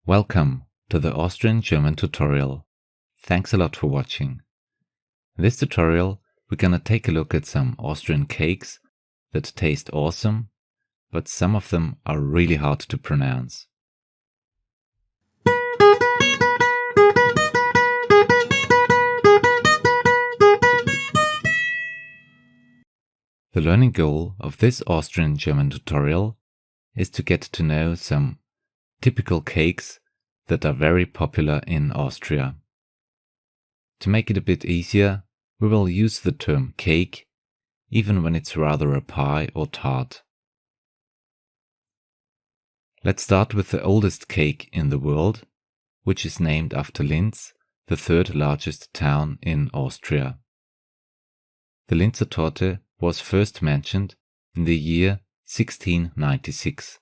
Welcome to the Austrian German tutorial. Thanks a lot for watching. In this tutorial we're gonna take a look at some Austrian cakes that taste awesome, but some of them are really hard to pronounce. The learning goal of this Austrian German tutorial is to get to know some typical cakes that are very popular in Austria. To make it a bit easier, we will use the term cake, even when it's rather a pie or tart. Let's start with the oldest cake in the world, which is named after Linz, the third largest town in Austria. The Linzer Torte was first mentioned in the year 1696.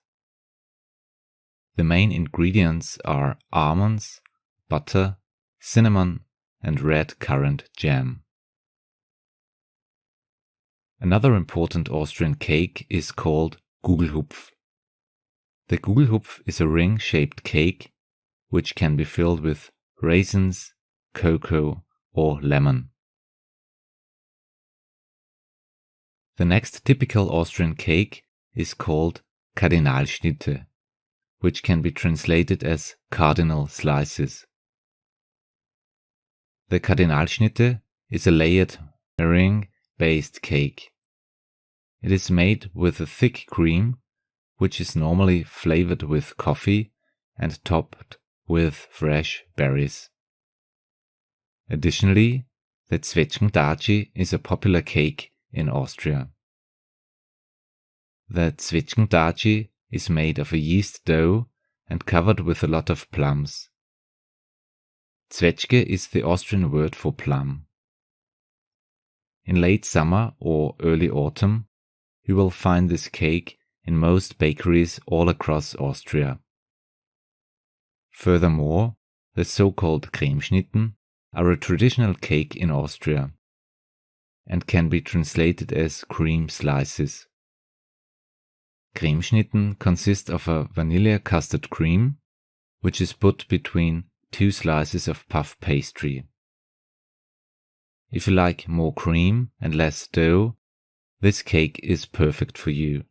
The main ingredients are almonds, butter, cinnamon, and red currant jam. Another important Austrian cake is called Guglhupf. The Gugelhupf is a ring-shaped cake which can be filled with raisins, cocoa, or lemon. The next typical Austrian cake is called Schnitter, which can be translated as cardinal slices. The Schnitter is a layered meringue-based cake. It is made with a thick cream, which is normally flavored with coffee and topped with fresh berries. Additionally, the Zwetschgendatschi is a popular cake in Austria. The Zwetschgendatschi is made of a yeast dough and covered with a lot of plums. Zwetschge is the Austrian word for plum. In late summer or early autumn, you will find this cake in most bakeries all across Austria. Furthermore, the so-called Cremeschnitten are a traditional cake in Austria and can be translated as cream slices. Cremeschnitten consist of a vanilla custard cream, which is put between two slices of puff pastry. If you like more cream and less dough, this cake is perfect for you.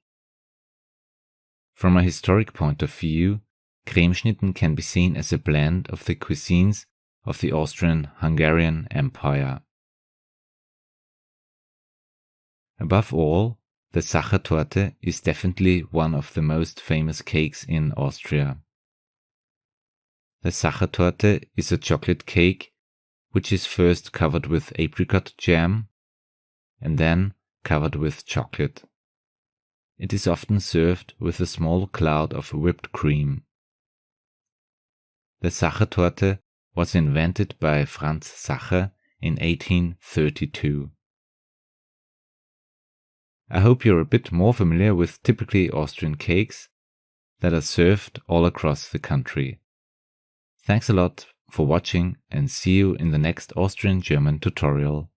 From a historic point of view, Cremeschnitten can be seen as a blend of the cuisines of the Austrian-Hungarian Empire. Above all, the Sacha Turte is definitely one of the most famous cakes in Austria. The Sacha Turte is a chocolate cake which is first covered with apricot jam and then covered with chocolate. It is often served with a small cloud of whipped cream. The Sacha Turte was invented by Franz Sacher in 1832. I hope you're a bit more familiar with typically Austrian cakes that are served all across the country. Thanks a lot for watching and see you in the next Austrian German tutorial.